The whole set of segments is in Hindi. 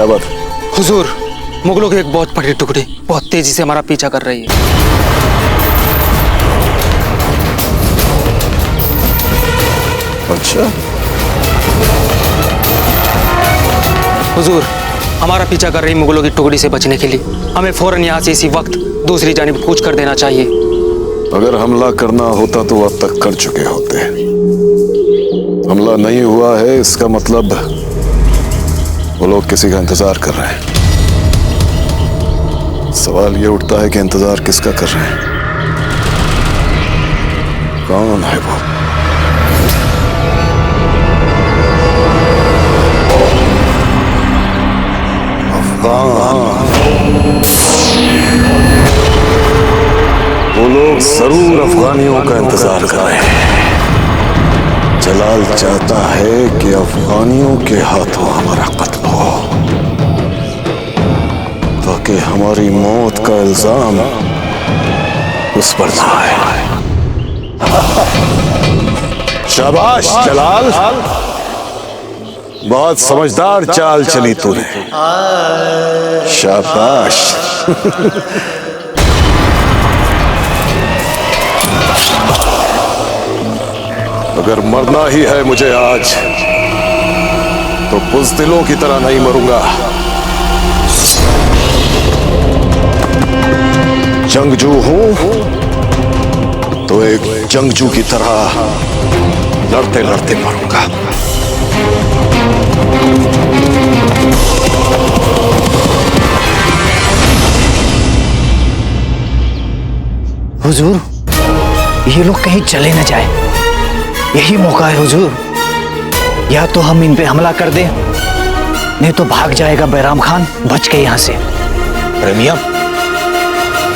क्या बात? हुजूर, मुगलों की एक बहुत बड़ी टुकड़ी बहुत तेजी से हमारा पीछा कर रही है। अच्छा। हुजूर, हमारा पीछा कर रही मुगलों की टुकड़ी से बचने के लिए हमें फौरन यहाँ से इसी वक्त दूसरी जानिब कूच कर देना चाहिए। अगर हमला करना होता तो अब तक कर चुके होते। हमला नहीं हुआ है, इसका मतलब वो लोग किसी का इंतजार कर रहे हैं। सवाल ये उठता है कि इंतजार किसका कर रहे हैं? कौन है वो? वो लोग जरूर अफगानियों का इंतजार कर रहे हैं। जलाल चाहता है कि अफगानियों के हाथों हमारा कत्ल हो, ताकि हमारी मौत का इल्जाम उस पर ना आए। शाबाश जलाल, बहुत समझदार चाल चली तूने। शाबाश। अगर मरना ही है मुझे आज, तो बुज़दिलों की तरह नहीं मरूंगा। जंगजू हूं तो एक जंगजू की तरह लड़ते लड़ते मरूंगा। हुजूर, ये लोग कहीं चले न जाए, यही मौका है हुजूर। या तो हम इन पे हमला कर दें, नहीं तो भाग जाएगा बैराम खान बच के यहाँ से। अरे मियां,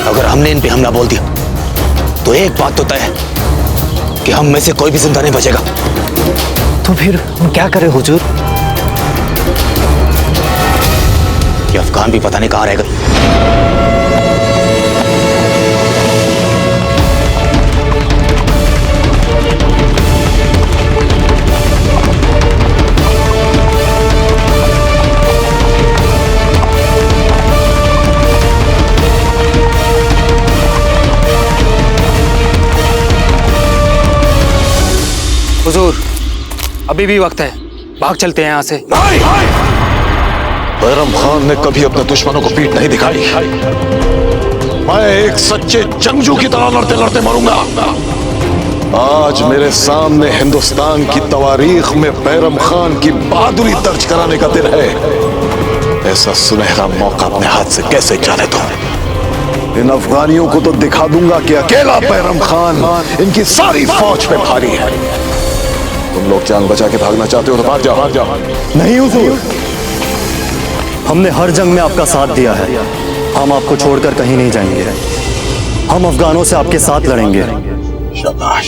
अगर हमने इन पे हमला बोल दिया तो एक बात तो तय है कि हम में से कोई भी जिंदा नहीं बचेगा। तो फिर हम क्या करें हुजूर? ये अफगान भी पता नहीं कहाँ रह गए। हुजूर, अभी भी वक्त है, भाग चलते हैं यहाँ से। नहीं! बैरम खान ने कभी अपने दुश्मनों को पीठ नहीं दिखाई। मैं एक सच्चे जंगजू की तरह लड़ते लड़ते मरूंगा। आज मेरे सामने हिंदुस्तान की तवारीख में बैरम खान की बहादुरी दर्ज कराने का दिन है। ऐसा सुनहरा मौका अपने हाथ से कैसे जाने दो। इन अफगानियों को तो दिखा दूंगा कि अकेला बैरम खान इनकी सारी फौज पे भारी है। तुम लोग जान बचा के भागना चाहते हो तो भाग जाओ, भाग जाओ। नहीं हुजूर, हमने हर जंग में आपका साथ दिया है। हम आपको छोड़कर कहीं नहीं जाएंगे। हम अफगानों से आपके साथ लड़ेंगे। शाबाश।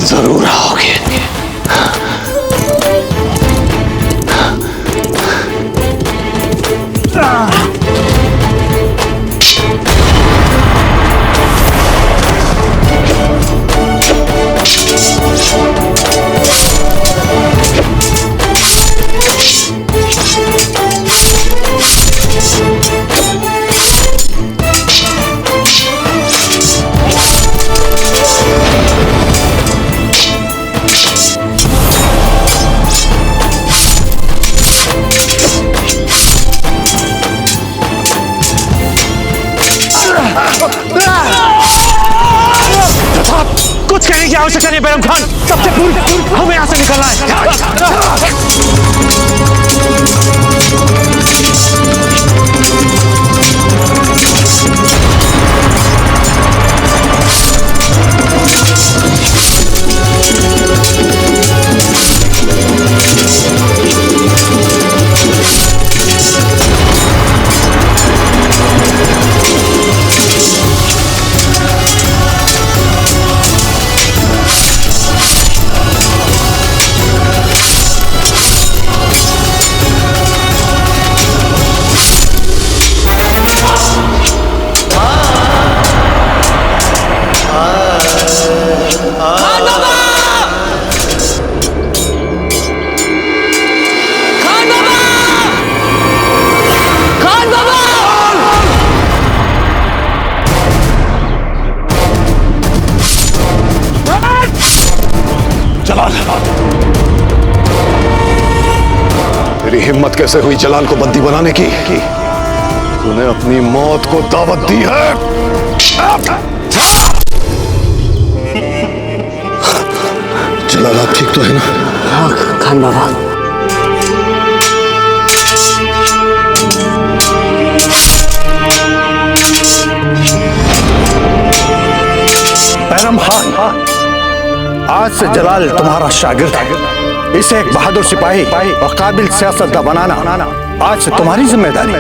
जरूर आओगे। कुछ कहने की आवश्यकता नहीं बैरम खान, सबसे पूर्व हमें यहाँ से निकलना है। जलाल, तेरी हिम्मत कैसे हुई जलाल को बंदी बनाने की? तूने अपनी मौत को दावत दी है। जलाल, आप ठीक तो है ना? हाँ खान बाबा। बैरम खान, आज से जलाल तुम्हारा शागिर्द है। इसे एक बहादुर सिपाही और काबिल सियासतदान बनाना आज से तुम्हारी जिम्मेदारी।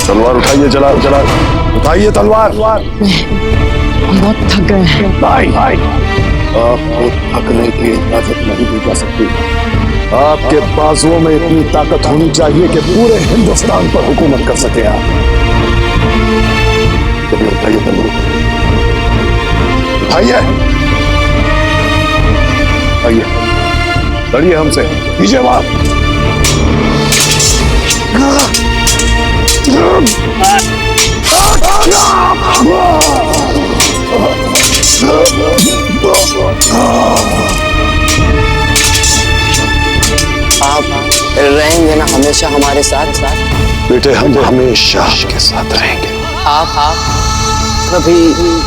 तलवार उठाइए जलाल, जलाल उठाइए तलवार। बहुत थक गए हैं। भाई, आपको थकने की इजाजत नहीं दी जा सकती। आपके बाजुओं में इतनी ताकत होनी चाहिए कि पूरे हिंदुस्तान पर हुकूमत कर सके आप। कभी उठाइए तलवार, उठाइए, आइए, लड़िए हमसे, कीजिए बात। आप रहेंगे ना हमेशा हमारे साथ? बेटे, हम हमेशा के साथ रहेंगे। आप कभी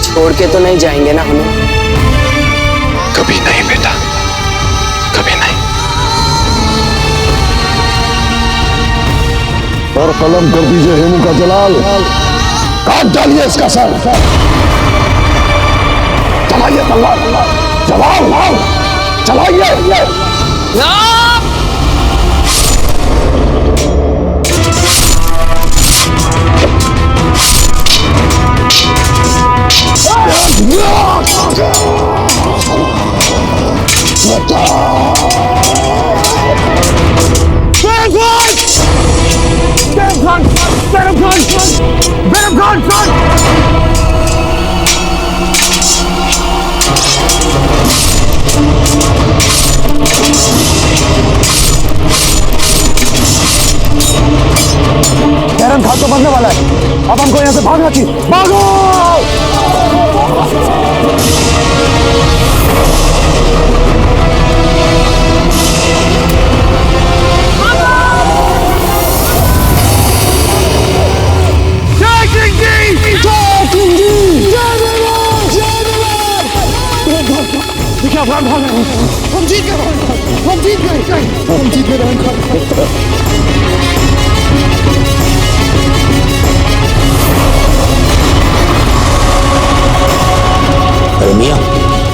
छोड़ के तो नहीं जाएंगे ना हमें? कभी नहीं बेटा, कभी नहीं। और कलम कर दीजिए हेमू का जलाल, काट डालिए इसका सर। चलाइए तलवार, जलाल चलाइए। बैरम खान तो मरने वाला है। अब हमको यहाँ से भागना चाहिए। भागो! हम जीत गए।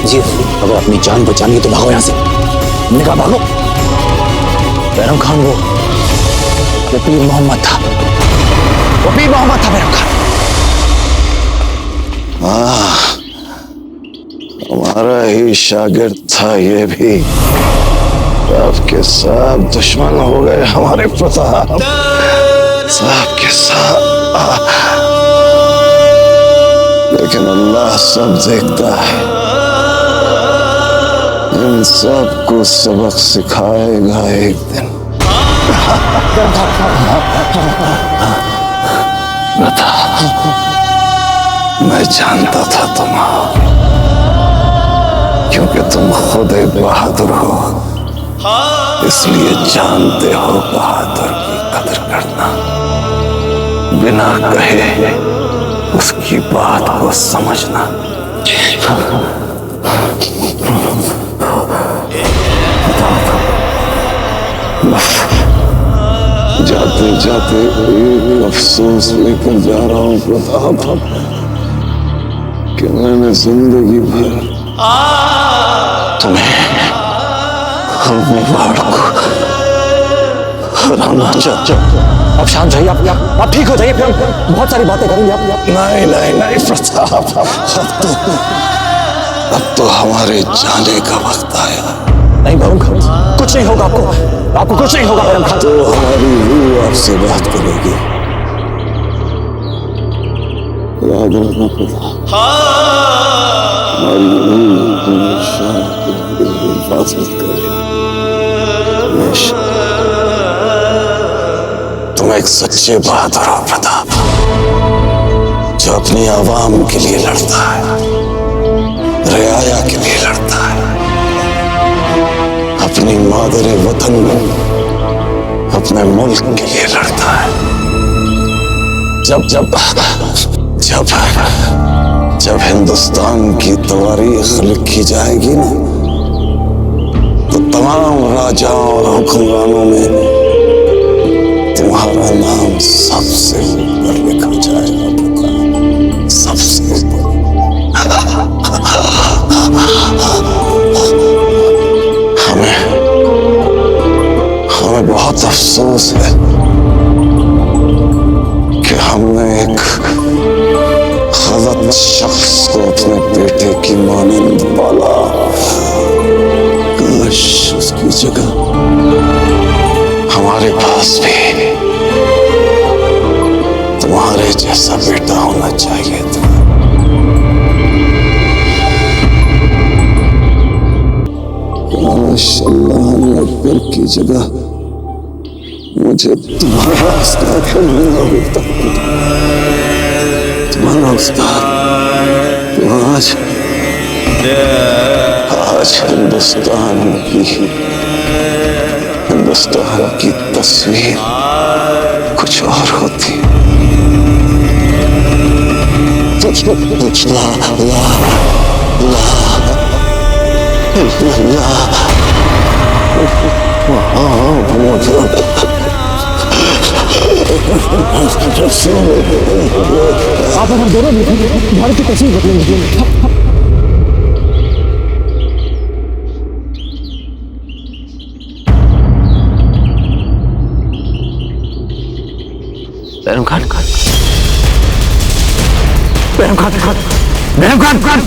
जी अगर अपनी जान बचानी है तो भागो यहाँ से। निकला भागो। बैरम खान वो पीर मोहम्मद था, वो पीर मोहम्मद था बैरम खान। हमारा ही शागिर्द था ये भी। आपके सब दुश्मन हो गए हमारे प्रताप, सब के सब। लेकिन अल्लाह सब देखता है, इन सब को सबक सिखाएगा एक दिन। मैं जानता था तुम हो, क्योंकि तुम खुद एक बहादुर हो, इसलिए जानते हो बहादुर की कदर करना। बिना कहे उसकी बात को समझना। जाते जाते एक अफसोस लेकर जा रहा हूं प्रताप, कि मैंने जिंदगी भर तुम्हें अपने बाढ़ को हराना चाहता। अब शांत रहिए, आप ठीक हो जाइए, फिर हम बहुत सारी बातें करेंगे। आप नहीं नहीं नहीं प्रताप, अब तो हमारे जाने का वक्त आया। नहीं बैरम खान, कुछ नहीं होगा आपको कुछ नहीं होगा बैरम खान। तो हमारी रूह आपसे बात करेगी, याद रखना प्रताप। हमारी रूह हमेशा तुम्हारी हिफाजत करेगी, हमेशा। तुम एक सच्चे बहादुर हो प्रताप, जो अपनी आवाम के लिए लड़ता है, रियाया के लिए लड़ता है, अपनी मादरे वतन में, अपने मुल्क के लिए लड़ता है। जब जब जब जब हिंदुस्तान की तवारीख लिखी जाएगी ना, तो तमाम राजाओं और हुक्मरानों में तुम्हारा नाम सबसे ऊपर लिखा जाएगा प्रताप, सबसे ऊपर। हमें बहुत अफसोस है कि हमने एक गलत शख्स को अपने बेटे की मानंद पाला। काश उसकी जगह हमारे पास भी तुम्हारे जैसा बेटा होना चाहिए था। काश अल्लाह ने अकबर की जगह मुझे तुम्हारा उस्ताद बनाया होता। तुम्हारा उस्ताद तो आज हिंदुस्तान की तस्वीर कुछ और होती। आप हम दोनों भारत की तस्वीर बदलेंगे। बैरम खान, बैरम खान, बैरम खान, बैरम खान।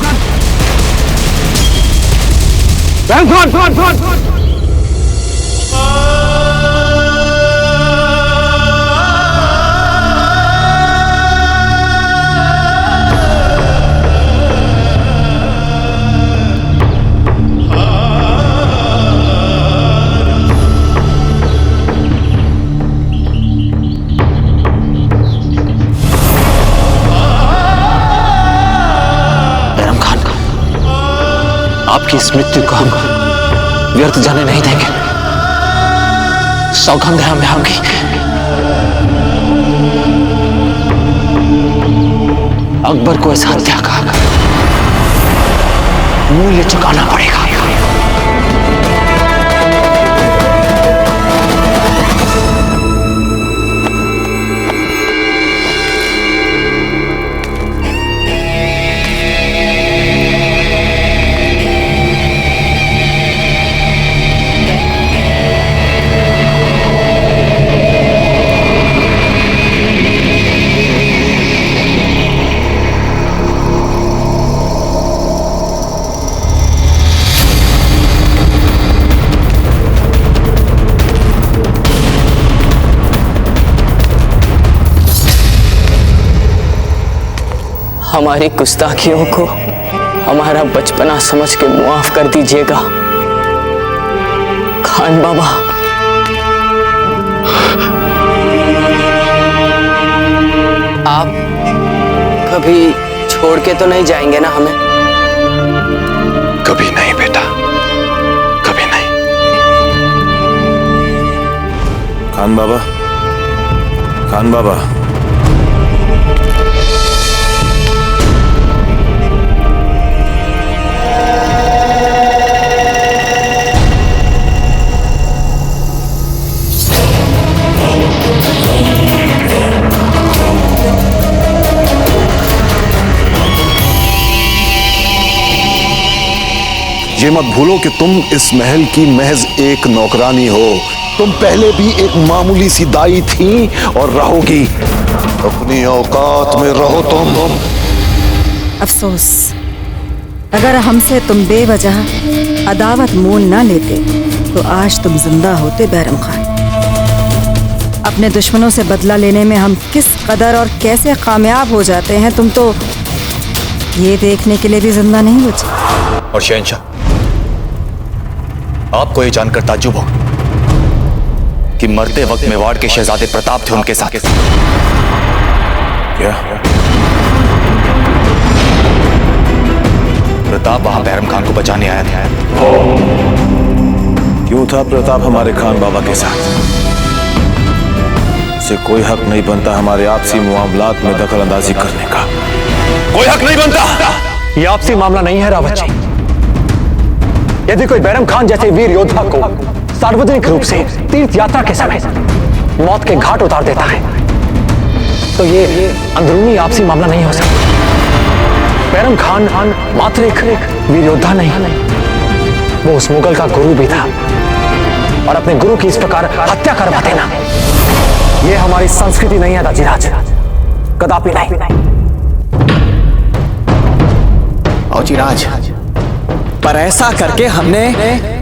आपकी इस मृत्यु को हम व्यर्थ जाने नहीं देंगे। सौगंध है हमें आपकी। अकबर को इस हत्या का मूल्य चुकाना पड़ेगा। हमारी गुस्ताखियों को हमारा बचपना समझ के मुआफ कर दीजिएगा खान बाबा। आप कभी छोड़ के तो नहीं जाएंगे ना हमें? कभी नहीं बेटा, कभी नहीं। खान बाबा, खान बाबा, ये मत भूलो कि तुम इस महल की महज एक नौकरानी हो। तुम पहले भी एक मामूली सी दाई थी और रहोगी। अपनी औकात में रहो तुम। अफसोस, अगर हमसे तुम बेवजह अदावत मोल ना लेते तो आज तुम जिंदा होते बैरम खान। अपने दुश्मनों से बदला लेने में हम किस कदर और कैसे कामयाब हो जाते हैं तुम तो ये देखने के लिए भी जिंदा नहीं बचे। और शहंशाह, आपको ये जानकर ताज्जुब हो कि मरते वक्त मेवाड़ के शहजादे प्रताप थे उनके साथ। क्या प्रताप वहां बैरम खान को बचाने आया था। क्यों था प्रताप हमारे खान बाबा के साथ? उसे कोई हक नहीं बनता हमारे आपसी मामलात में दखल अंदाजी करने का। कोई हक नहीं बनता। ये आपसी मामला नहीं है रावत जी। यदि कोई बैरम खान जैसे वीर योद्धा को सार्वजनिक रूप से तीर्थ यात्रा के समय मौत के घाट उतार देता है तो ये अंदरूनी आपसी मामला नहीं हो सकता। बैरम खान मात्र एक वीर योद्धा नहीं, वो उस मुगल का गुरु भी था और अपने गुरु की इस प्रकार हत्या करवा देना ये हमारी संस्कृति नहीं है दाजीराज, कदापि नहीं। औजीराज, पर ऐसा करके हमने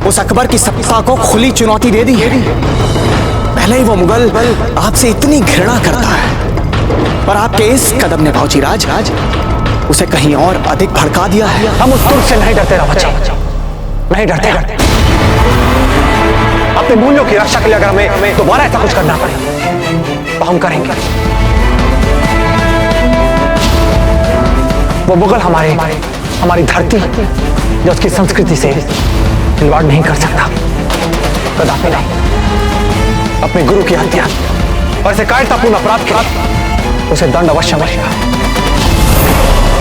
उस अकबर की सत्ता को खुली चुनौती दे दी है। पहले ही वो मुगल आपसे इतनी घृणा करता है, पर आपके इस कदम ने औजीराज उसे कहीं और अधिक भड़का दिया है। हम उस तुर्क से नहीं डरते रावत जी, नहीं डरते। अपने मूल्यों की रक्षा के लिए अगर हमें दोबारा ऐसा कुछ करना पड़े तो हम करेंगे। वो मुगल हमारी धरती जो उसकी संस्कृति से खिलवाड़ नहीं कर सकता, कदापि नहीं। अपने गुरु की हत्या और इसे कायरतापूर्ण अपराध के उसे दंड अवश्य मिलेगा।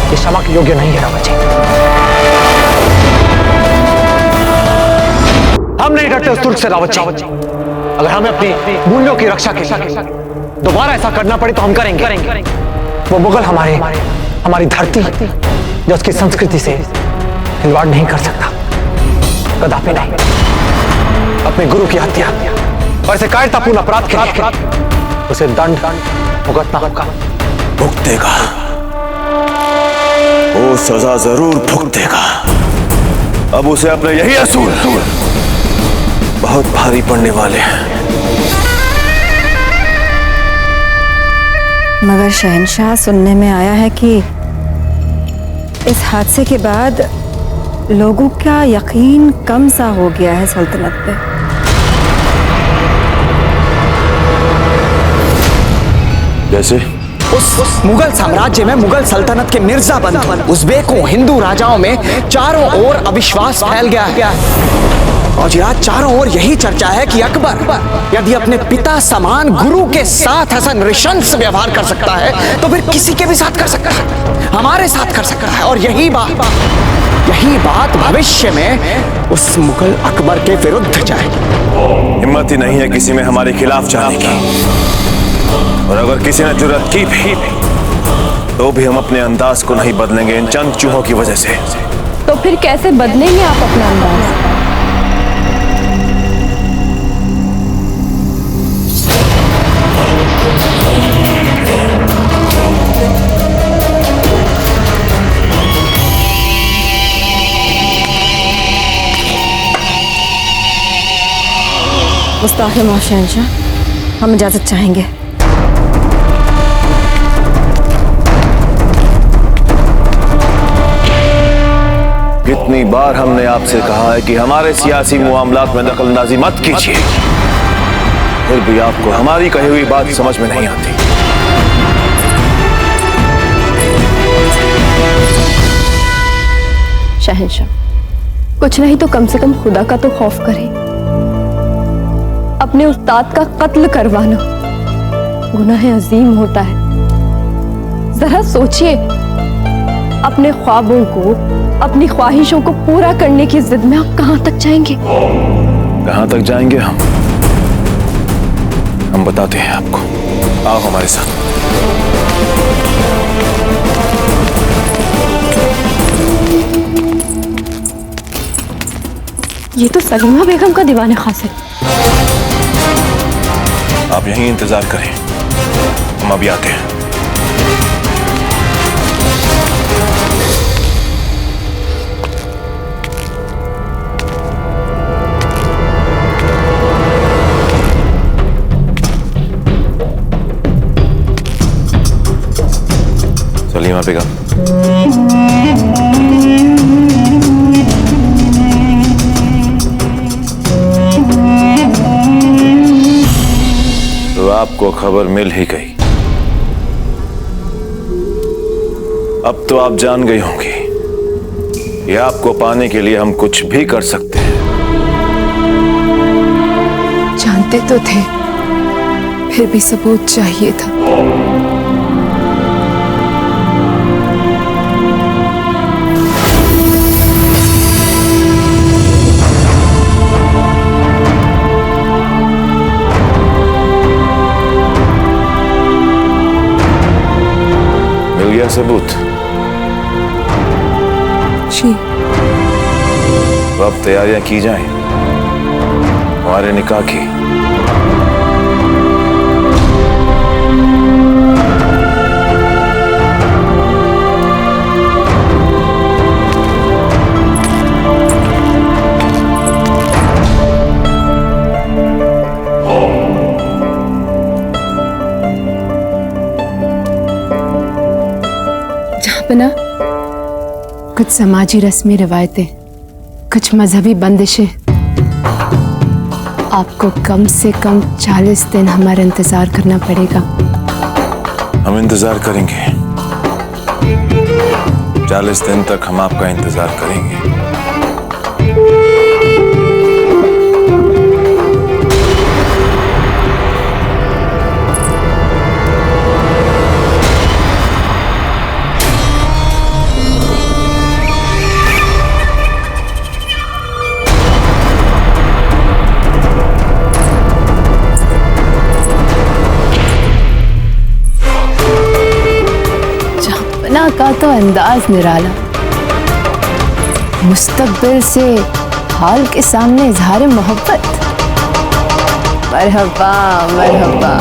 ये क्षमा के योग्य नहीं है रावत जी। हम नहीं डरते उस तुर्क से रावत जी। अगर हमें अपनी मूल्यों की रक्षा के लिए दोबारा ऐसा करना पड़े तो हम करेंगे। वो मुगल हमारी धरती जो उसकी संस्कृति से खिलवाड़ नहीं कर सकता, कदापि नहीं। अपने गुरु की हत्या और इसे कायरतापूर्ण अपराध के उसे दंड भुगतना होगा। भुगतेगा, वो सजा जरूर भुगतेगा। अब उसे अपने यही असूल बहुत भारी पड़ने वाले हैं। मगर शहंशाह, सुनने में आया है कि इस हादसे के बाद लोगों का यकीन कम सा हो गया है सल्तनत पे। जैसे उस मुगल साम्राज्य में मुगल सल्तनत के मिर्जा बंधु उज़्बेकों हिंदू राजाओं में चारों ओर अविश्वास फैल गया है। और आज चारों ओर यही चर्चा है कि अकबर यदि अपने पिता समान गुरु के साथ ऐसा नृशंस व्यवहार कर सकता है तो फिर किसी के भी साथ कर सकता है, हमारे साथ कर सकता है। और यही बात भविष्य में उस मुगल अकबर के विरुद्ध जाएगी। हिम्मत ही नहीं है किसी में हमारे खिलाफ जाने की, और अगर किसी ने जुर्रत की भी तो भी हम अपने अंदाज को नहीं बदलेंगे इन चंद चूहों की वजह से। तो फिर कैसे बदलेंगे आप अपना अंदाज? गुस्ताखे मौत शहंशाह, हम इजाजत चाहेंगे। कितनी बार हमने आपसे कहा है कि हमारे सियासी मामलात में दखलंदाजी मत कीजिए, फिर भी आपको हमारी कही हुई बात समझ में नहीं आती। शहंशाह, कुछ नहीं तो कम से कम खुदा का तो खौफ करें। अपने उस्ताद का कत्ल करवाना गुनाह अजीम होता है। जरा सोचिए, अपने ख्वाबों को, अपनी ख्वाहिशों को पूरा करने की जिद में आप कहां तक जाएंगे? कहां तक जाएंगे हम बताते हैं आपको। आओ हमारे साथ। ये तो सलीमा बेगम का दीवाने खास है। आप यहीं इंतजार करें, हम अभी आते हैं। सलीमा बेगम, तो आपको खबर मिल ही गई। अब तो आप जान गई होंगी कि आपको पाने के लिए हम कुछ भी कर सकते हैं। जानते तो थे, फिर भी सबूत चाहिए था। मिल गया सबूत? जी। तो अब तैयारियां की जाएं हमारे निकाह की। जहांपना, कुछ समाजी रस्मी रिवायतें, कुछ मजहबी बंदिशें, आपको कम से कम 40 दिन हमारा इंतजार करना पड़ेगा। हम इंतजार करेंगे, 40 दिन तक हम आपका इंतजार करेंगे। का तो अंदाज निराला, मुस्तकबिल से हाल के सामने इजहार मोहब्बत। मरहबा मरहबा।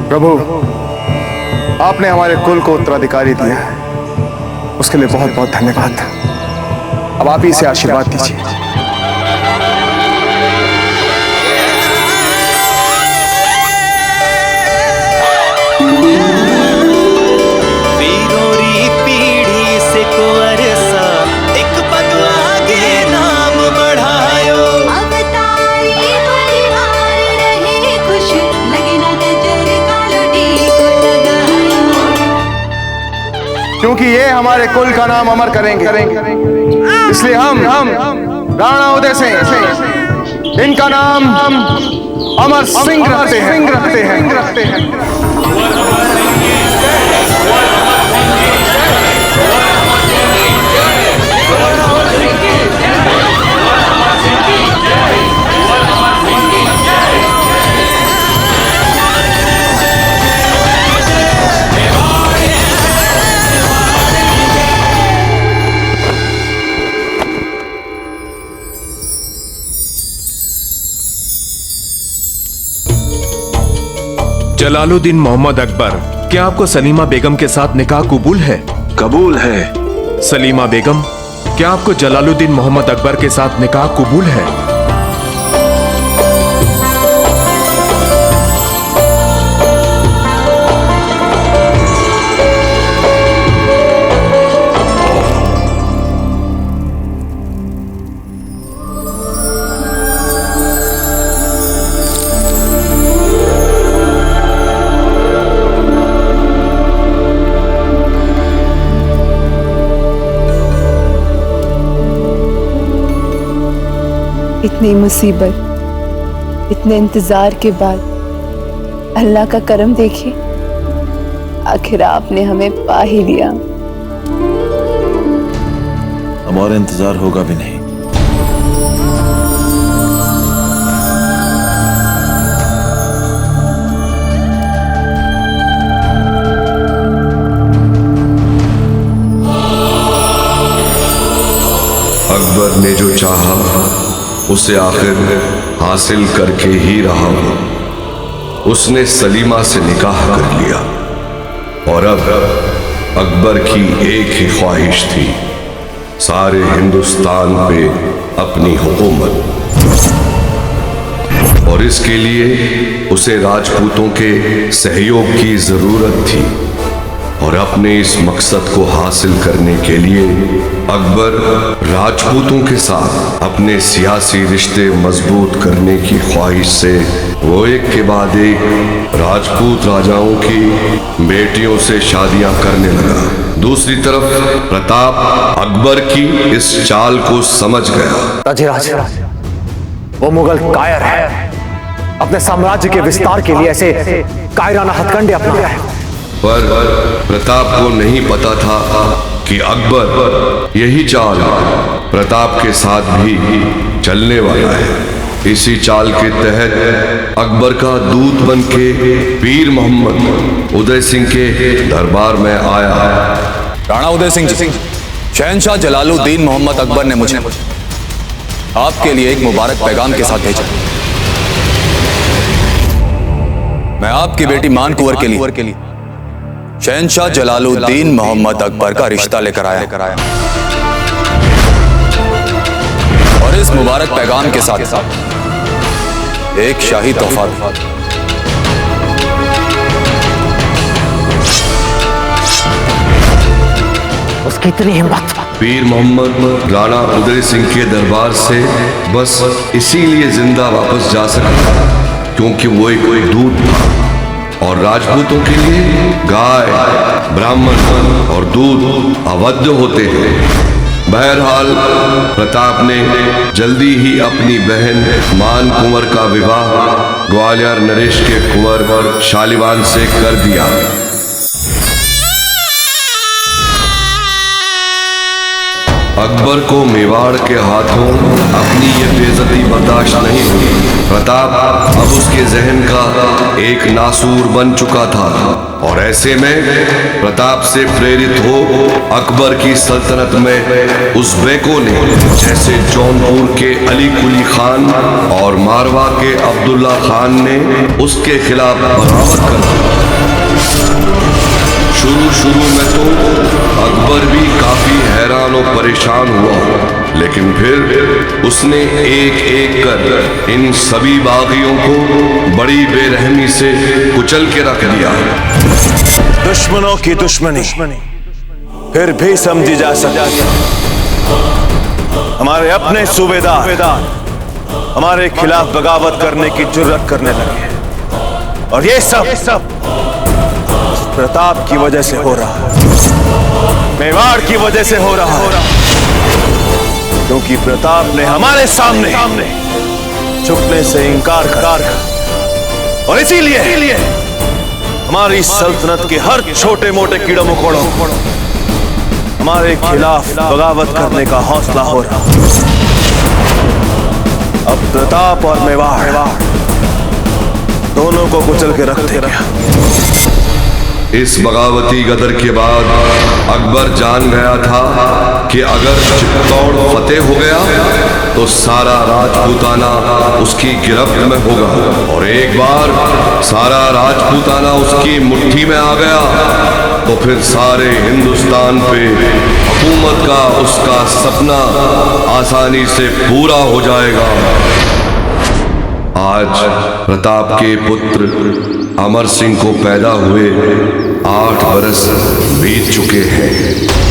प्रभु, आपने हमारे कुल को उत्तराधिकारी दिया है, उसके लिए बहुत बहुत धन्यवाद। अब आप ही से आशीर्वाद दीजिए। पीढ़ी से कुंवर सा एक पग आगे नाम बढ़ायो। अब तारी परिवार रहे खुश, लगे ना नजर कालोटी को लगायो। क्योंकि ये हमारे कुल का नाम अमर करेंगे, इसलिए हम राणा उदय सिंह इनका नाम अमर सिंह रखते हैं। जलालुद्दीन मोहम्मद अकबर, क्या आपको सलीमा बेगम के साथ निकाह कबूल है? कबूल है। सलीमा बेगम, क्या आपको जलालुद्दीन मोहम्मद अकबर के साथ निकाह कबूल है? इतनी मुसीबत, इतने इंतजार के बाद अल्लाह का करम देखिए, आखिर आपने हमें पा ही लिया। अब और इंतजार होगा भी नहीं। अकबर ने जो चाहा उसे आखिर हासिल करके ही रहा वो। उसने सलीमा से निकाह कर लिया और अब अकबर की एक ही ख्वाहिश थी, सारे हिंदुस्तान पे अपनी हुकूमत। और इसके लिए उसे राजपूतों के सहयोग की जरूरत थी। और अपने इस मकसद को हासिल करने के लिए अकबर राजपूतों के साथ अपने सियासी रिश्ते मजबूत करने की ख्वाहिश से वो एक के बाद एक राजपूत राजाओं की बेटियों से शादियां करने लगा। दूसरी तरफ प्रताप अकबर की इस चाल को समझ गया। ताजिराज, वो मुगल कायर है, अपने साम्राज्य के विस्तार के लिए ऐसे कायराना हथकंडे अपना है। पर प्रताप को नहीं पता था कि अकबर यही चाल प्रताप के साथ भी चलने वाला है। इसी चाल के तहत अकबर का दूत बन के पीर मोहम्मद उदय सिंह के दरबार में आया। राणा उदय सिंह जी, शहंशाह जलालुद्दीन मोहम्मद अकबर ने मुझे आपके लिए एक मुबारक पैगाम के साथ भेजा। मैं आपकी बेटी मान कुंवर के लिए शहंशाह जलालुद्दीन मोहम्मद अकबर का रिश्ता लेकर आया और इस मुबारक पैगाम के साथ एक शाही तोहफा भी। उसकी इतनी हिम्मत। पीर मोहम्मद राणा उदय सिंह के दरबार से बस इसीलिए जिंदा वापस जा सका क्योंकि वो एक दूत था और राजपूतों के लिए गाय, ब्राह्मण और दूध अवैध होते हैं। बहरहाल प्रताप ने जल्दी ही अपनी बहन मान कुंवर का विवाह ग्वालियर नरेश के कुंवर शालिवान से कर दिया। अकबर को मेवाड़ के हाथों अपनी ये बेइज्जती बर्दाश्त नहीं हुई। प्रताप अब उसके जहन का एक नासूर बन चुका था और ऐसे में प्रताप से प्रेरित हो अकबर की सल्तनत में उज़्बेकों ने जैसे जौनपुर के अली कुली खान और मारवा के अब्दुल्ला खान ने उसके खिलाफ बगावत कर दी। शुरू में तो अकबर भी काफी हैरान और परेशान हुआ, लेकिन फिर उसने एक एक कर इन सभी बागियों को बड़ी बेरहमी से कुचल के रख दिया। दुश्मनों की दुश्मनी फिर भी समझी जा सकती। हमारे अपने सूबेदार हमारे खिलाफ बगावत करने की जुर्रत करने लगे और ये सब प्रताप की वजह से हो रहा है, मेवाड़ की वजह से हो रहा है, क्योंकि प्रताप ने हमारे सामने झुकने से इनकार कर और इसीलिए हमारी सल्तनत के हर छोटे मोटे कीड़ों मकोड़ों हमारे खिलाफ बगावत करने का हौसला हो रहा। अब प्रताप और मेवाड़ दोनों को कुचल के रख देगा। इस बगावती गदर के बाद अकबर जान गया था कि अगर चित्तौड़ फतेह हो गया तो सारा राजपूताना उसकी गिरफ्त में होगा, और एक बार सारा राजपूताना उसकी मुट्ठी में आ गया तो फिर सारे हिंदुस्तान पे हुकूमत का उसका सपना आसानी से पूरा हो जाएगा। आज प्रताप के पुत्र अमर सिंह को पैदा हुए 8 बरस बीत चुके हैं।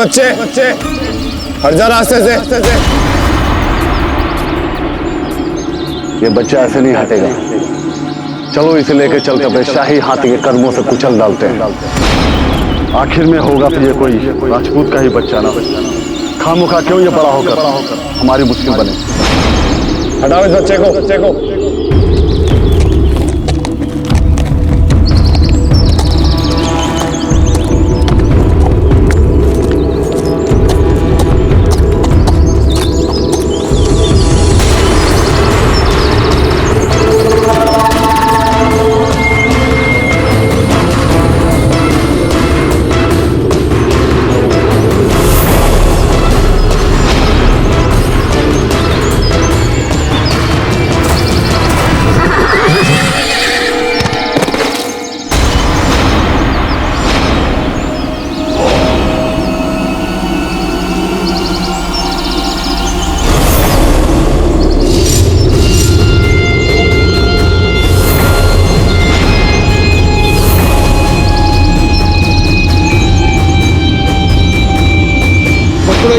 बच्चे हट जा रास्ते से। ये बच्चा ऐसे नहीं हटेगा। चलो इसे लेके चलते अपने शाही हाथी के कदमों से कुचल डालते हैं। आखिर में होगा फिर ये कोई राजपूत का ही बच्चा ना। खामोखा क्यों ये बड़ा होकर हमारी मुश्किल बने। हटाओ इस बच्चे को।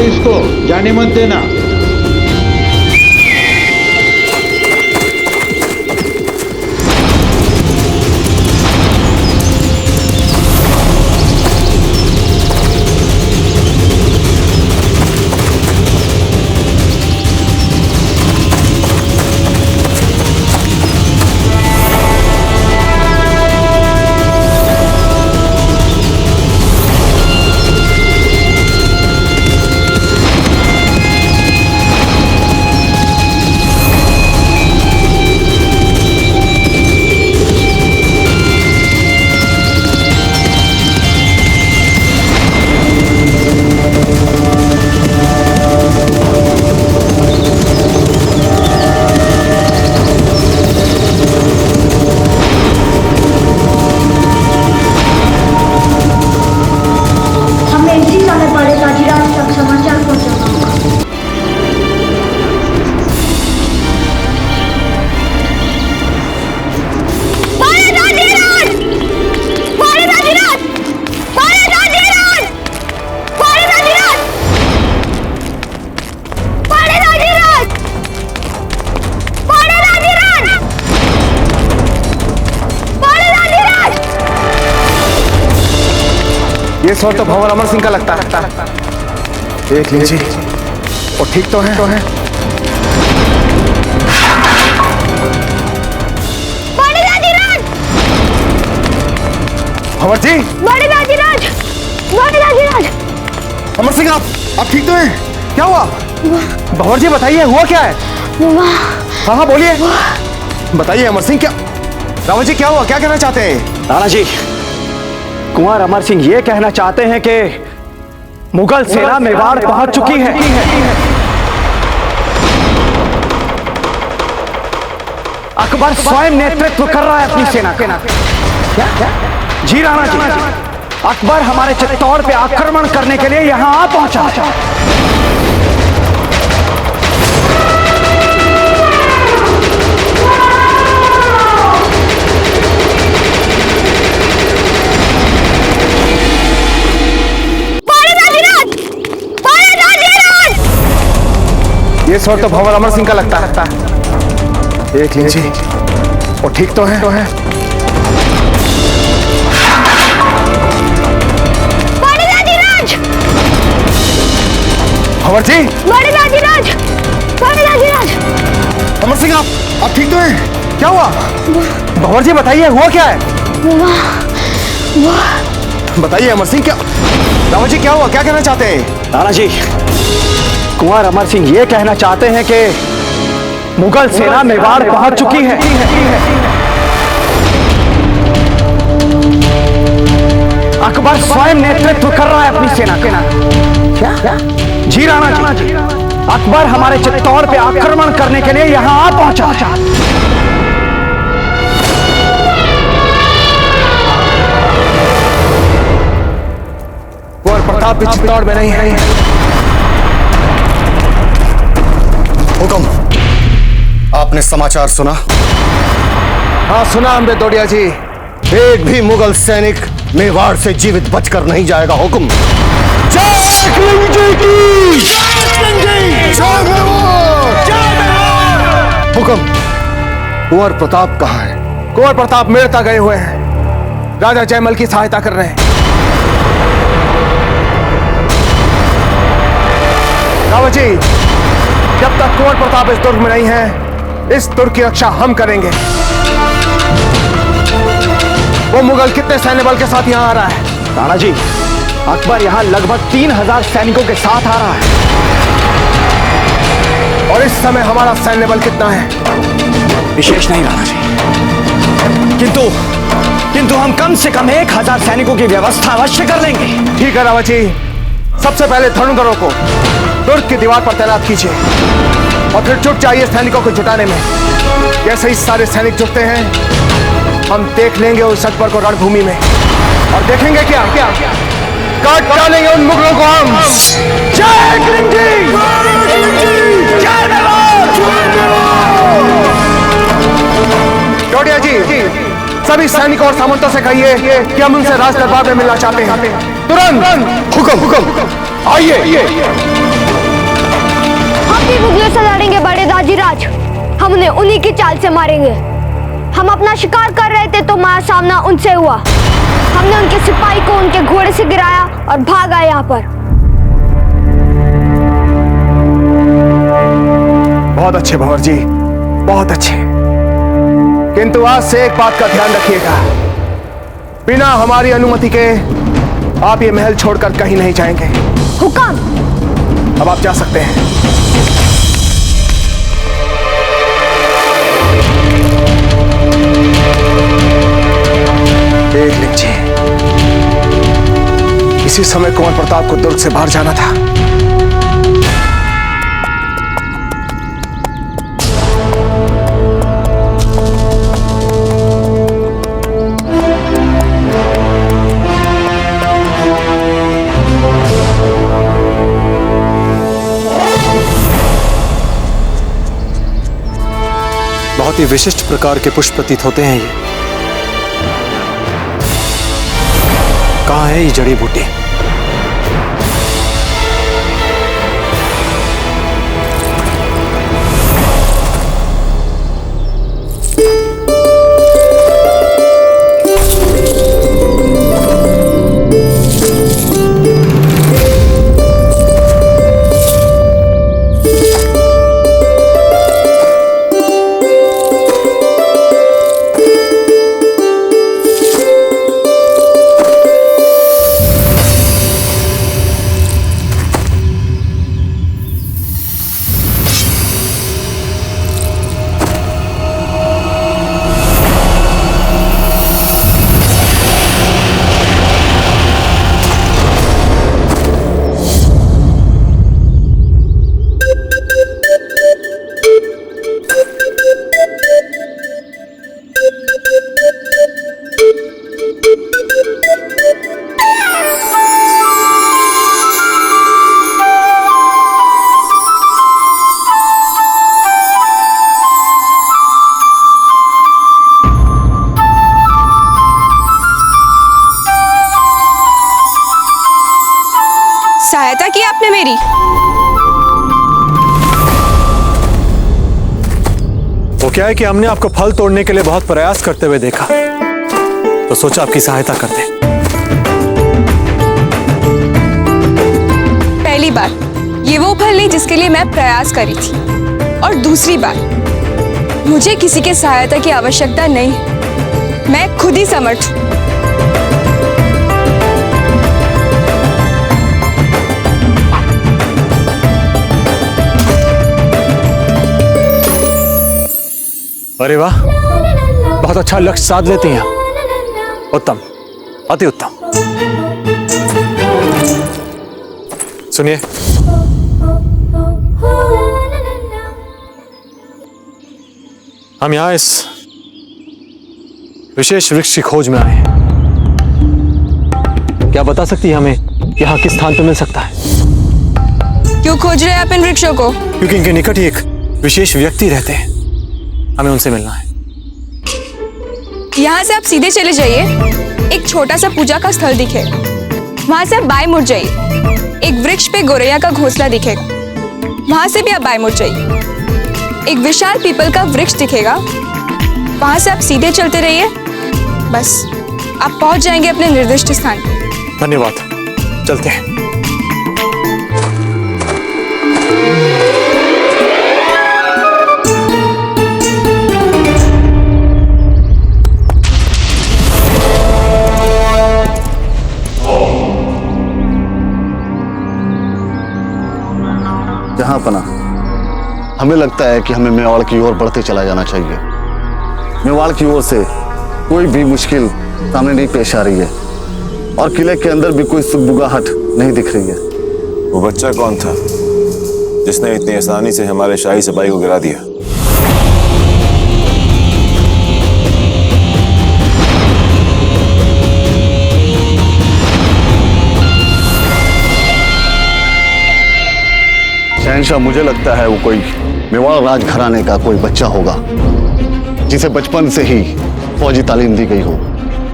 इसको जाने मत देना। ये स्वर तो भंवर अमर सिंह का लगता है। देख लीजिए वो ठीक तो है। भंवर जी, अमर सिंह आप ठीक तो हैं? क्या हुआ? भंवर जी बताइए हुआ क्या है? हाँ बोलिए, बताइए अमर सिंह। क्या रावण जी क्या हुआ, क्या कहना चाहते हैं? राणा जी, कुंवर अमर सिंह ये कहना चाहते हैं कि मुगल सेना मेवाड़ पहुंच चुकी है। अकबर स्वयं नेतृत्व कर रहा है अपनी सेना का। क्या? जी राणा जी, अकबर हमारे चित्तौड़ पे आक्रमण करने के लिए यहां आ पहुंचा। ये स्वर तो भंवर अमर सिंह का लगता है। देख लीजिए वो ठीक तो है। भंवर जी, अमर सिंह आप ठीक तो हैं? क्या हुआ? भंवर जी बताइए हुआ क्या है? बताइए अमर सिंह। क्या रावण जी क्या हुआ, क्या कहना चाहते हैं? राणा जी, कुंवर अमर सिंह ये कहना चाहते हैं कि मुगल सेना मेवाड़ पहुंच चुकी है। अकबर स्वयं नेतृत्व कर रहा है अपनी सेना का। क्या? जी राणा जी, अकबर हमारे चित्तौड़ पे आक्रमण करने के लिए यहां आ पहुंचा। कुंवर प्रताप भी चित्तौड़ में नहीं है। हुकुम, आपने समाचार सुना? हाँ सुना हमने दौड़िया जी। एक भी मुगल सैनिक मेवाड़ से जीवित बचकर नहीं जाएगा। हुकुम, हुक्म, कुंवर प्रताप कहाँ है? कुंवर प्रताप मेड़ता गए हुए हैं, राजा जयमल की सहायता कर रहे हैं। रावत जी, जब तक कुंवर प्रताप इस दुर्ग में नहीं है, इस दुर्ग की रक्षा हम करेंगे। वो मुगल कितने सैन्य बल के साथ यहाँ आ रहा है? राणा जी, अकबर यहाँ लगभग 3000 सैनिकों के साथ आ रहा है। और इस समय हमारा सैन्य बल कितना है? विशेष नहीं राणा जी, किंतु हम कम से कम 1000 सैनिकों की व्यवस्था अवश्य कर लेंगे। ठीक है रावत जी, सबसे पहले धनुधरों को दुर्ग की दीवार पर तैनात कीजिए और फिर जुट जाइए सैनिकों को जुटाने में। जैसे ही सारे सैनिक जुटते हैं, हम देख लेंगे उस अकबर को रणभूमि में और देखेंगे क्या काट डालेंगे उन मुगलों को हम। जय किंग जी, जय डोडिया जी, सभी सैनिकों और सामंतों से कहिए कि हम उनसे राज दरबार में मिलना चाहते हैं। तुरंत हुक्म, आइए। हम भी मुगलों से लड़ेंगे बड़े दाजीराज, हम उन्हें उन्हीं की चाल से मारेंगे। हम अपना शिकार कर रहे थे तो हमारा सामना उनसे हुआ। हमने उनके सिपाही को उनके घोड़े से गिराया और भाग आए यहाँ पर। बहुत अच्छे भंवर जी, बहुत अच्छे। किंतु आज से एक बात का ध्यान रखिएगा, बिना हमारी अनुमति के आप ये महल छोड़कर कहीं नहीं जाएंगे। हुक्म। अब आप जा सकते हैं। देख लीजिए, इसी समय कुंवर प्रताप को दुर्ग से बाहर जाना था। बहुत ही विशिष्ट प्रकार के पुष्प प्रतीत होते हैं ये। कहाँ है ये जड़ी बूटी? सहायता की आपने मेरी। वो क्या है कि हमने आपको फल तोड़ने के लिए बहुत प्रयास करते हुए देखा, तो सोचा आपकी सहायता कर दें। पहली बार, ये वो फल नहीं जिसके लिए मैं प्रयास करी थी, और दूसरी बार, मुझे किसी के सहायता की आवश्यकता नहीं, मैं खुद ही समर्थ हूं। अरे वाह, बहुत अच्छा लक्ष्य साध लेती हैं आप। उत्तम, अति उत्तम। सुनिए, हम यहां इस विशेष वृक्ष की खोज में आए हैं। क्या बता सकती है हमें यहां किस स्थान पर मिल सकता है? क्यों खोज रहे हैं आप इन वृक्षों को? क्योंकि इनके निकट ही एक विशेष व्यक्ति रहते हैं, हमें उनसे मिलना है। यहाँ से आप सीधे चले जाइए, एक छोटा सा पूजा का स्थल दिखे, वहां से आप बाएं मुड़ जाइए, एक वृक्ष पे गोरैया का घोंसला दिखेगा, वहां से भी आप बाएं मुड़ जाइए। एक विशाल पीपल का वृक्ष दिखेगा, वहां से आप सीधे चलते रहिए, बस आप पहुंच जाएंगे अपने निर्दिष्ट स्थान। धन्यवाद, चलते हैं। जहां पना हमें लगता है कि हमें मेवाड़ की ओर बढ़ते चला जाना चाहिए। मेवाड़ की ओर से कोई भी मुश्किल सामने नहीं पेश आ रही है और किले के अंदर भी कोई सुगबुगाहट नहीं दिख रही है। वो बच्चा कौन था जिसने इतनी आसानी से हमारे शाही सिपाही को गिरा दिया? शहंशाह, मुझे लगता है वो कोई मेवाड़ राज घराने का कोई बच्चा होगा जिसे बचपन से ही फौजी तालीम दी गई हो।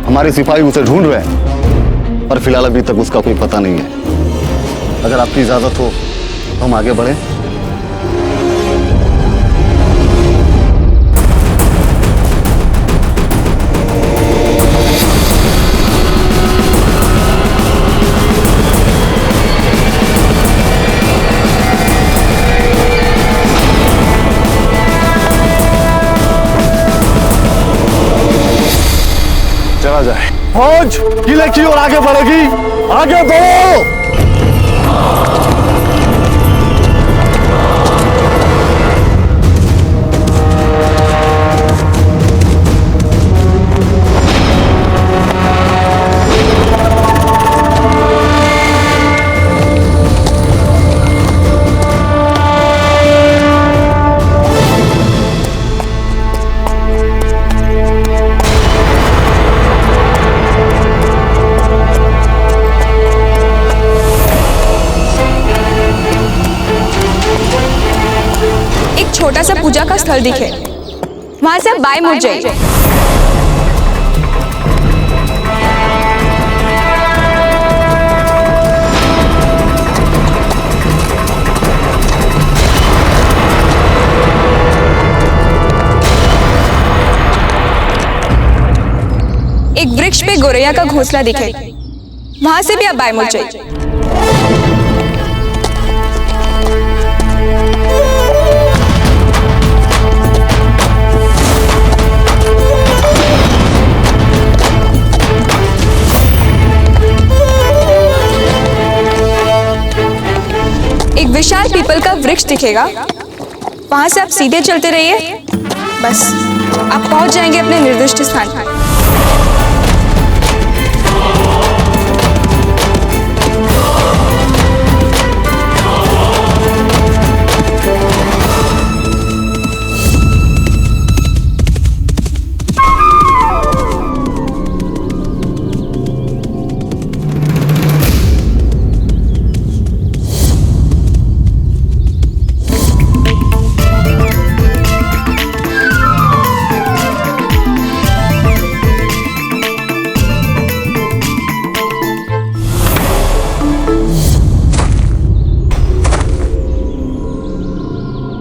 हमारे सिपाही उसे ढूंढ रहे हैं पर फिलहाल अभी तक उसका कोई पता नहीं है। अगर आपकी इजाजत हो तो हम आगे बढ़ें। चला जाए। फौज किले की ओर आगे बढ़ेगी, आगे बढ़ो। छोटा सा पूजा का स्थल दिखे, वहां से आप बाएं मुड़ जाइए। एक वृक्ष पे गोरैया का घोंसला दिखे, वहां से भी आप बाएं मुड़ जाइए। एक विशाल पीपल का वृक्ष दिखेगा, वहां से आप सीधे चलते रहिए, बस आप पहुंच जाएंगे अपने निर्दिष्ट स्थान पर।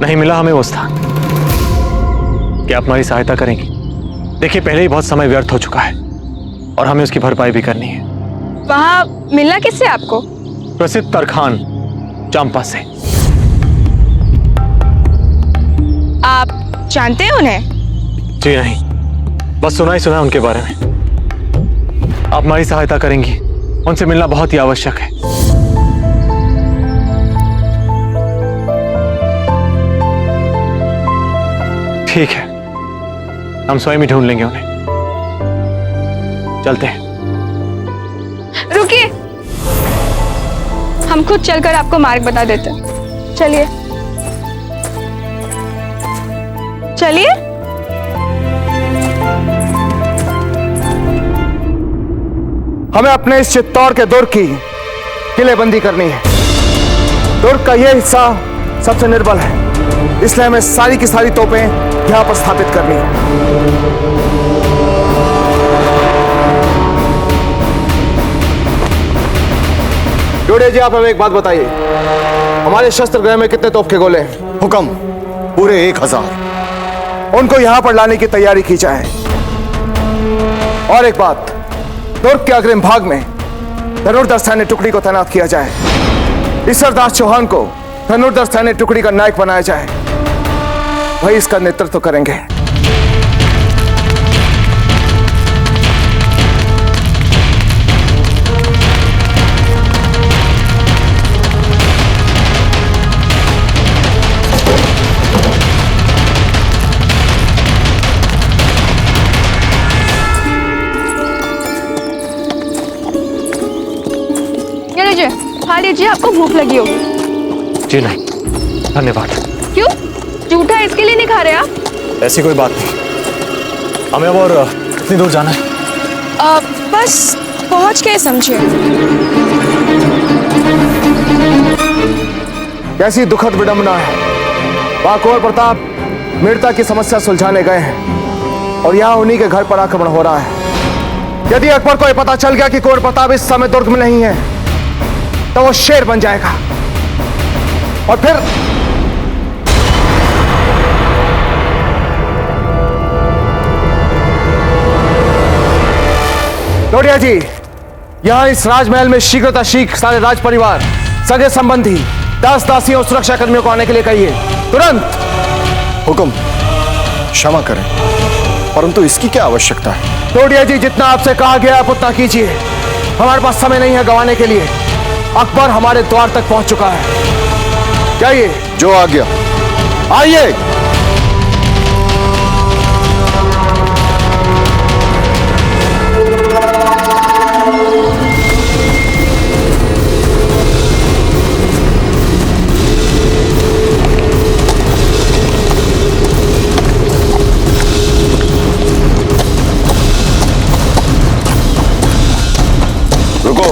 नहीं मिला हमें वो स्थान। क्या आप हमारी सहायता करेंगी? देखिए, पहले ही बहुत समय व्यर्थ हो चुका है और हमें उसकी भरपाई भी करनी है। वहां मिलना किससे आपको? प्रसिद्ध तरखान चंपा से। आप जानते हैं उन्हें? जी नहीं, बस सुना ही सुना उनके बारे में। आप हमारी सहायता करेंगी, उनसे मिलना बहुत ही आवश्यक है। ठीक है, हम स्वयं ही ढूंढ लेंगे उन्हें। चलते हैं। रुकिए, हम खुद चलकर आपको मार्ग बता देते हैं। चलिए चलिए। हमें अपने इस चित्तौड़ के दुर्ग की किलेबंदी करनी है। दुर्ग का यह हिस्सा सबसे निर्बल है, इसलिए हमें सारी की सारी तोपें यहां पर स्थापित करनी है। जोड़े जी, आप हमें एक बात बताइए, हमारे शस्त्र गृह में कितने तोप के गोले हैं? हुक्म, पूरे 1000। उनको यहां पर लाने की तैयारी की जाए। और एक बात, दुर्ग के अग्रिम भाग में धनुर्धर सैन्य टुकड़ी को तैनात किया जाए। ईश्वरदास चौहान को धनुर्धर सैन्य टुकड़ी का नायक बनाया जाए, वही इसका नेतृत्व करेंगे। खा लीजिए, आपको भूख लगी होगी। जी नहीं, धन्यवाद। क्यों? जूठा इसके लिए नहीं खा रहे आप? ऐसी कोई बात नहीं। हमें और कितनी दूर जाना है? बस पहुंच के समझिए। कैसी दुखद विडंबना है। वहां कुंवर प्रताप मीरता की समस्या सुलझाने गए हैं और यहाँ उन्हीं के घर पर आक्रमण हो रहा है। यदि अकबर को यह पता चल गया कि कुंवर प्रताप इस समय दुर्ग में नहीं है, तो वो शेर बन जाएगा और फिर लोडिया जी, यहां इस राजमहल में शीघ्र सारे राज परिवार, सगे संबंधी, दास दासियों और सुरक्षा कर्मियों को आने के लिए कहिए, तुरंत। हुक्म, क्षमा करें, परंतु इसकी क्या आवश्यकता है? लोडिया जी, जितना आपसे कहा गया आप उतना कीजिए। हमारे पास समय नहीं है गंवाने के लिए। अकबर हमारे द्वार तक पहुंच चुका है। जाइए। जो आज्ञा। आइए। रुको।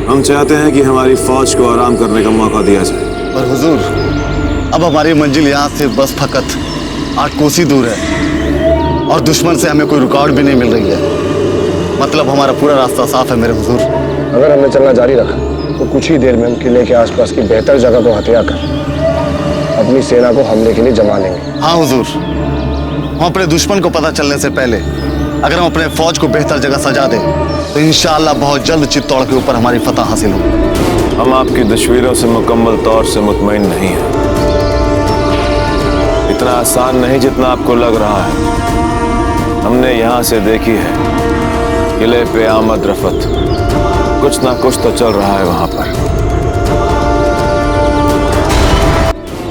हम चाहते हैं कि हमारी फौज को आराम करने का मौका दिया जाए। पर हुजूर, अब हमारी मंजिल यहाँ से बस फकत 8 कोसी दूर है और दुश्मन से हमें कोई रुकावट भी नहीं मिल रही है। मतलब हमारा पूरा रास्ता साफ है मेरे हुजूर। अगर हमने चलना जारी रखा तो कुछ ही देर में हम किले के आसपास की बेहतर जगह को हथिया कर अपनी सेना को हमले के लिए जमा लेंगे। हाँ हुजूर, हम अपने दुश्मन को पता चलने से पहले अगर हम अपने फौज को बेहतर जगह सजा दें तो इंशाअल्लाह बहुत जल्द चित्तौड़ के ऊपर हमारी फतह हासिल हो। हम आपकी तस्वीरों से मुकम्मल तौर से मुतमईन नहीं हैं। इतना आसान नहीं जितना आपको लग रहा है। हमने यहाँ से देखी है किले पे आमद रफत, कुछ ना कुछ तो चल रहा है वहां पर।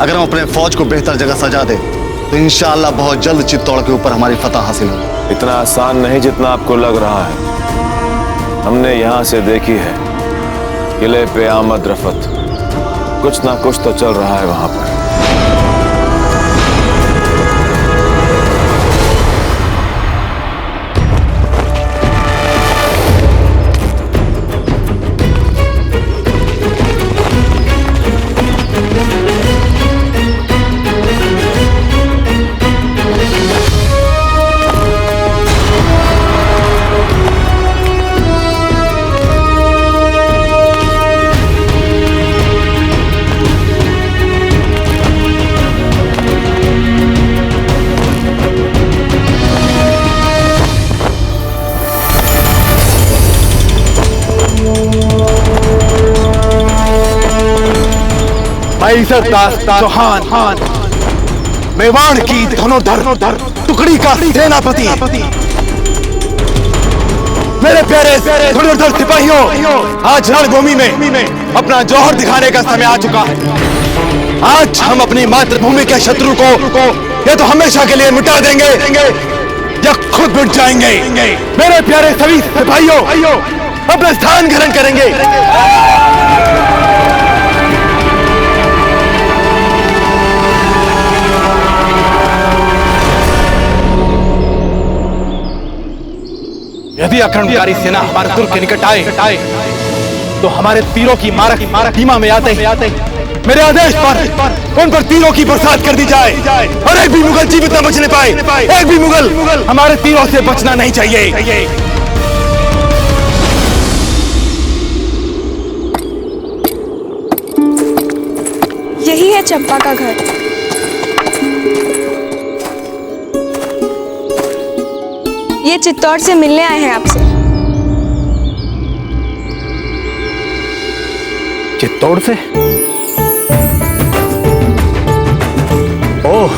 अगर हम अपने फौज को बेहतर जगह सजा दें तो इंशाअल्लाह बहुत जल्द चित्तौड़ के ऊपर हमारी फतह हासिल हो। इतना आसान नहीं जितना आपको लग रहा है। हमने यहाँ से देखी है किले पे आमद रफत, कुछ ना कुछ तो चल रहा है वहां पर। ईश्वरदास चौहान, मेवाड़ की धनुर्धर टुकड़ी का सेनापति, मेरे प्यारे धनुर्धर सिपाहियों, आज रणभूमि में अपना जौहर दिखाने का समय आ चुका है। आज हम अपनी मातृभूमि के शत्रु को या तो हमेशा के लिए मिटा देंगे या खुद मिट जाएंगे। मेरे प्यारे सभी सिपाहियों, अपना स्थान ग्रहण करेंगे। यदि आक्रमणकारी सेना हमारे दुर्ग के निकट आए तो हमारे तीरों की मारक सीमा में आते मेरे आदेश पर उन पर तीरों की बरसात कर दी जाए और एक भी मुगल जीवित न बचने पाए। एक भी मुगल हमारे तीरों से बचना नहीं चाहिए। यही है चंपा का घर। ये चित्तौड़ से मिलने आए हैं आपसे। चित्तौड़ से? ओह,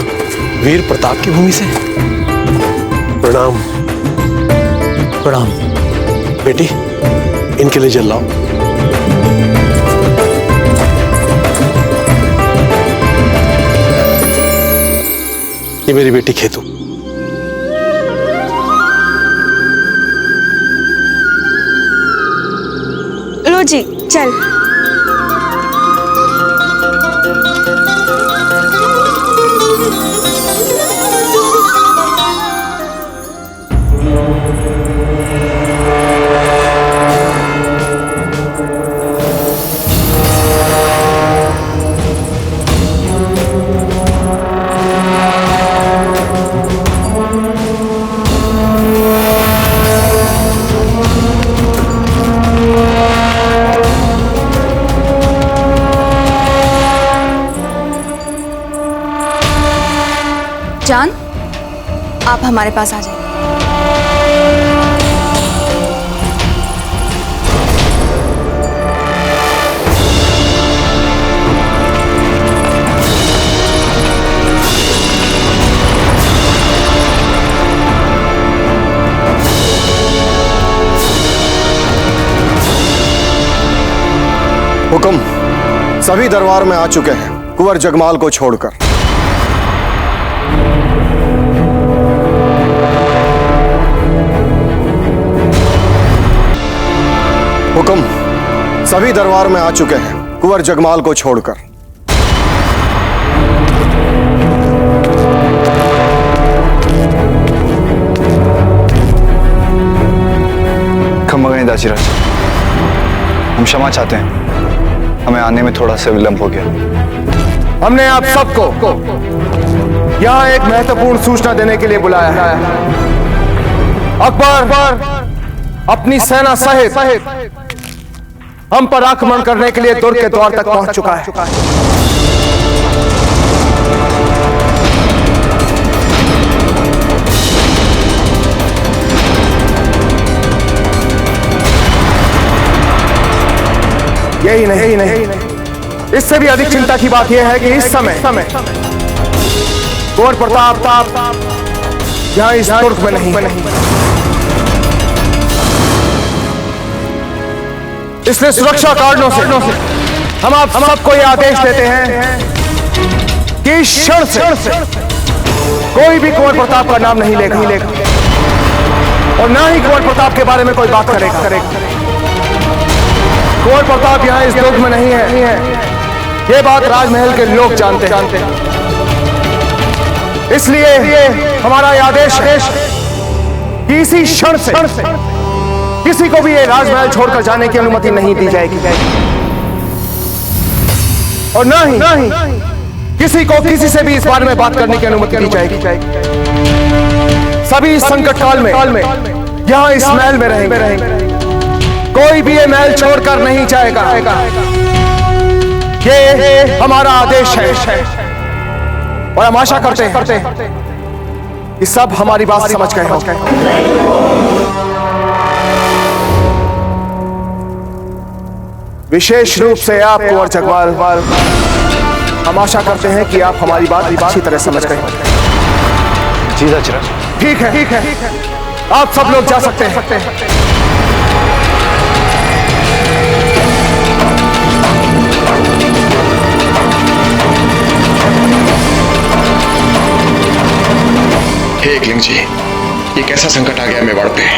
वीर प्रताप की भूमि से। प्रणाम। प्रणाम। बेटी, इनके लिए जल लाओ। ये मेरी बेटी खेतू। लो जी, चल। जान, आप हमारे पास आ जाइए। हुक्म, सभी दरबार में आ चुके हैं कुंवर जगमाल को छोड़कर। हुक्म, सभी दरबार में आ चुके हैं कुंवर जगमाल को छोड़कर। क्षमा करें दासीराज, हम क्षमा चाहते हैं, हमें आने में थोड़ा सा विलंब हो गया। हमने आप सबको यहाँ एक महत्वपूर्ण सूचना देने के लिए बुलाया है। अकबर अपनी सेना सहित हम पर आक्रमण करने के लिए दुर्ग के द्वार तक पहुंच चुका है। यही नहीं, इससे भी अधिक चिंता की बात यह है कि इस समय कुंवर प्रताप यहाँ इस दुर्ग में नहीं। इसलिए सुरक्षा कारणों से हम आप सबको यह आदेश देते हैं कि इस क्षण से कोई भी कुंवर प्रताप का नाम नहीं लेगा और ना ही कुंवर प्रताप के बारे में कोई बात करेगा। कुंवर प्रताप यहाँ इस दुर्ग में नहीं है, ये बात राजमहल के लोग जानते हैं। इसलिए हमारा यह आदेश है कि इसी क्षण से किसी को भी ये राजमहल छोड़कर जाने की अनुमति नहीं दी जाएगी और ना ही किसी को किसी से भी इस बारे में बात करने की अनुमति दी जाएगी। सभी इस संकट काल में यहाँ इस महल में रहेंगे। कोई भी ये महल छोड़कर नहीं जाएगा। ये हमारा आदेश है और हम आशा करते हैं कि सब हमारी बात समझ गए होंगे। विशेष रूप से आप कुंवर जगमाल, हम आशा करते हैं कि आप हमारी बात अच्छी तरह समझ गए होंगे। जी दासीराज। ठीक है, आप सब लोग जा सकते हैं। हे एकलिंग जी, ये कैसा संकट आ गया मेवाड़ पे?